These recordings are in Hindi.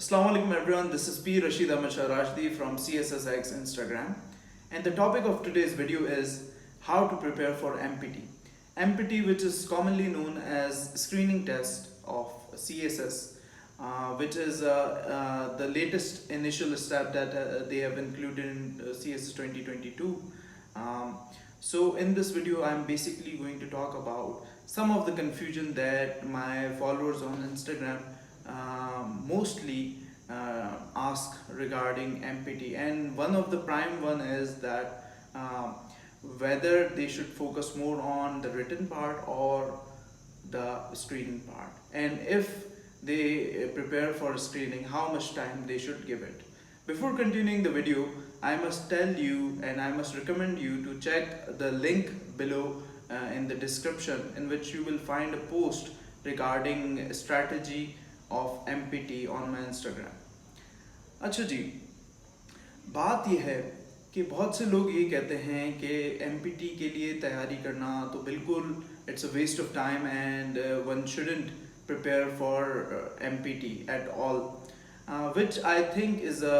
Assalamu alaikum everyone, this is P. Rashid Ahmed Shah Rashdi from CSSX Instagram, and the topic of today's video is how to prepare for MPT. MPT, which is commonly known as screening test of CSS, which is the latest initial step that they have included in CSS 2022. So in this video I'm basically going to talk about some of the confusion that my followers on Instagram mostly ask regarding MPT, and one of the prime one is that whether they should focus more on the written part or the screening part, and if they prepare for screening, how much time they should give it. Before continuing the video, I must tell you and I must recommend you to check the link below in the description, in which you will find a post regarding strategy of MPT on my Instagram. अच्छा जी, बात यह है कि बहुत से लोग ये कहते हैं कि MPT के लिए तैयारी करना तो बिल्कुल it's a waste of time and one shouldn't prepare for MPT at all, which I think is a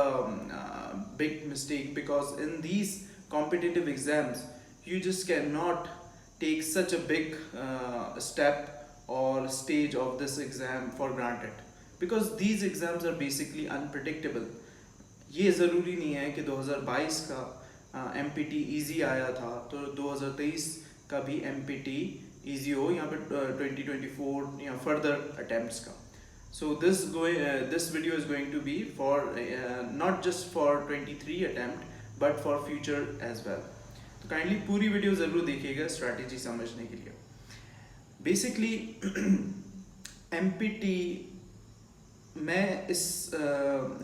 big mistake, because in these competitive exams you just cannot take such a big step or stage of this exam for granted, because these exams are basically unpredictable. ये ज़रूरी नहीं है कि 2022 का MPT ईजी आया था तो 2023 का भी MPT ईजी हो, यहाँ पे 2024 या फर्दर अटेम्प्ट्स का. So this video is going to be for not just for 23 attempt but for future as well. तो काइंडली पूरी वीडियो ज़रूर देखिएगा स्ट्रैटेजी समझने के लिए. बेसिकली MPT मैं इस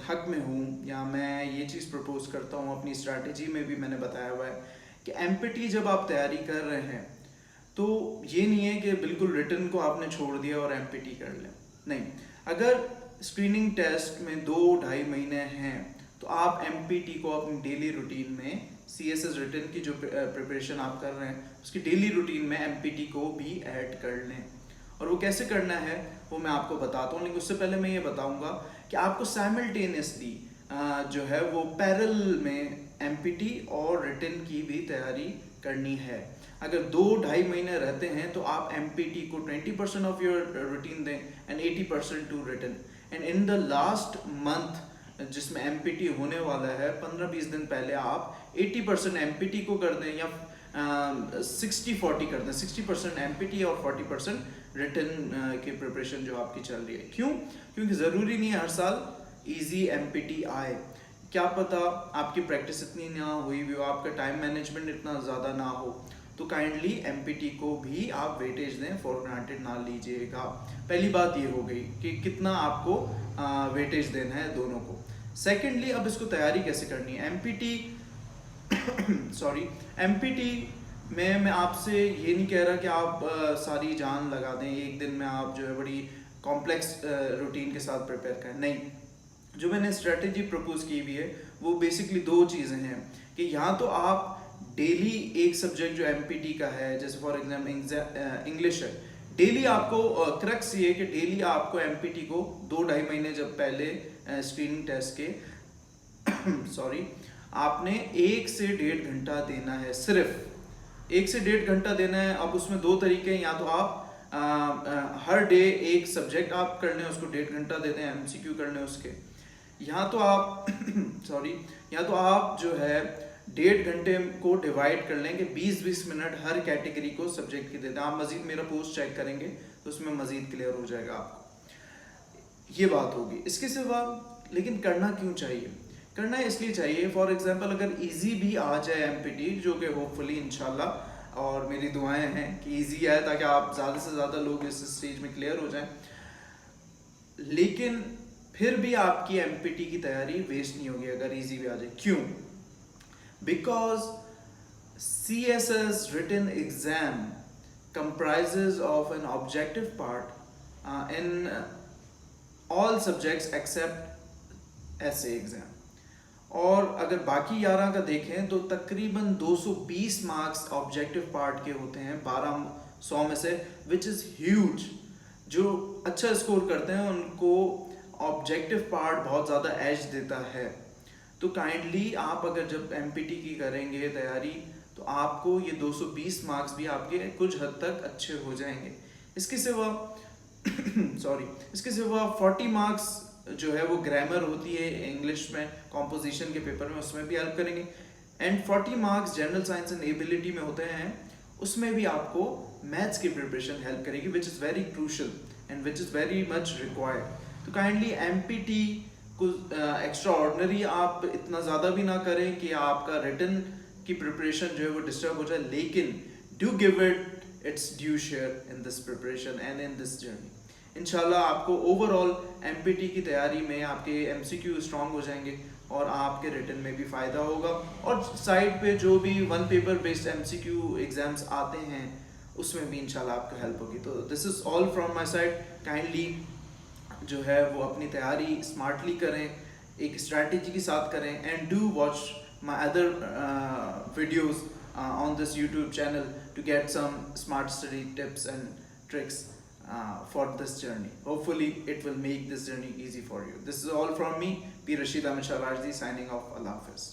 हक में हूँ, या मैं ये चीज़ प्रपोज करता हूँ, अपनी स्ट्रैटेजी में भी मैंने बताया हुआ है कि MPT जब आप तैयारी कर रहे हैं तो ये नहीं है कि बिल्कुल रिटन को आपने छोड़ दिया और MPT कर लें. नहीं, अगर स्क्रीनिंग टेस्ट में 2-2.5 महीने हैं तो आप MPT को अपनी डेली रूटीन में, CSS रिटन की जो प्रिपरेशन आप कर रहे हैं उसकी डेली रूटीन में MPT को भी ऐड कर लें. और वो कैसे करना है वो मैं आपको बताता हूँ, लेकिन उससे पहले मैं ये बताऊँगा कि आपको साइमल्टेनियसली जो है वो पैरेलल में MPT और रिटन की भी तैयारी करनी है. अगर 2-2.5 महीने रहते हैं तो आप MPT को 20% ऑफ योर रूटीन दें and 80% to written. And in the last month जिसमें MPT होने वाला है 15-20 दिन पहले आप 80% MPT को कर दें, या 60-40 कर दें, 60% MPT और 40% रिटन की प्रिपरेशन जो आपकी चल रही है. क्यों? क्योंकि ज़रूरी नहीं है हर साल ईजी MPT आए. क्या पता आपकी प्रैक्टिस इतनी ना हुई भी हो, आपका टाइम मैनेजमेंट इतना ज़्यादा ना हो, तो काइंडली MPT को भी आप वेटेज दें, फॉर ग्रांटेड ना लीजिएगा. पहली बात ये हो गई कि कितना आपको वेटेज देना है दोनों को. सेकेंडली, अब इसको तैयारी कैसे करनी है MPT MPT में मैं आपसे ये नहीं कह रहा कि आप सारी जान लगा दें एक दिन में, आप जो है बड़ी कॉम्प्लेक्स रूटीन के साथ प्रिपेयर करें. नहीं, जो मैंने स्ट्रेटजी प्रपोज की हुई है वो बेसिकली 2 चीज़ें हैं कि यहाँ तो आप डेली एक सब्जेक्ट जो MPT का है, जैसे फॉर एग्जाम्पल इंग्लिश है, डेली आपको क्रक्स ये कि डेली आपको MPT को 2-2.5 महीने जब पहले स्क्रीनिंग टेस्ट के आपने 1 से 1.5 घंटा देना है, सिर्फ 1 से 1.5 घंटा देना है. अब उसमें 2 तरीके हैं, या तो आप हर डे एक सब्जेक्ट आप कर लें, उसको 1.5 घंटा देते हैं, MCQ कर लें उसके, यहाँ तो आप या तो आप जो है 1.5 घंटे को डिवाइड कर लें कि 20-20 मिनट हर कैटेगरी को सब्जेक्ट के देते हैं. आप मज़ीद मेरा पोस्ट चेक करेंगे तो उसमें मज़ीद क्लियर हो जाएगा आपको. ये बात होगी. इसके सिवा लेकिन करना क्यों चाहिए? करना इसलिए चाहिए, फॉर एग्जांपल अगर इजी भी आ जाए MPT, जो कि होपफुली इंशाल्लाह और मेरी दुआएं हैं कि इजी आए ताकि आप ज़्यादा से ज़्यादा लोग इस स्टेज में क्लियर हो जाएं, लेकिन फिर भी आपकी MPT की तैयारी वेस्ट नहीं होगी अगर इजी भी आ जाए. क्यों? Because CSS written exam comprises of an objective part in all subjects except essay exam. और अगर बाकी 11 का देखें तो तकरीबन 220 मार्क्स ऑब्जेक्टिव पार्ट के होते हैं 1200 में से, विच इज़ ह्यूज. जो अच्छा स्कोर करते हैं उनको ऑब्जेक्टिव पार्ट बहुत ज़्यादा एज देता है। तो काइंडली आप अगर जब एमपीटी की करेंगे तैयारी, तो आपको ये 220 मार्क्स भी आपके कुछ हद तक अच्छे हो जाएंगे। इसके सिवा सॉरी, इसके सिवा 40 मार्क्स जो है वो ग्रामर होती है इंग्लिश में, कॉम्पोजिशन के पेपर में, उसमें भी हेल्प करेंगे। And 40 marks general science and ability में होते हैं, उसमें भी आपको मैथ्स की प्रिपरेशन हेल्प करेगी, which is very crucial and which is very much required. तो काइंडली एमपीटी को एक्स्ट्रा ऑर्डिनरी आप इतना ज़्यादा भी ना करें कि आपका रिटन की प्रिपरेशन जो है वो डिस्टर्ब हो जाए, लेकिन do give it it's due share in this preparation and in this journey. इंशाल्लाह आपको ओवरऑल एमपीटी की तैयारी में आपके एमसीक्यू स्ट्रांग हो जाएंगे और आपके रिटन में भी फ़ायदा होगा। और साइड पे जो भी one paper based MCQ exams आते हैं उसमें भी इंशाल्लाह आपको हेल्प होगी। तो this is all from my side. Kindly जो है वो अपनी तैयारी स्मार्टली करें, एक स्ट्रैटेजी के साथ करें, and do watch my other videos on this YouTube channel to get some smart study tips and tricks for this journey. Hopefully it will make this journey easy for you. This is all from me, P. Rashid Ahmed Shah Rajdi, signing off. Allah Hafiz.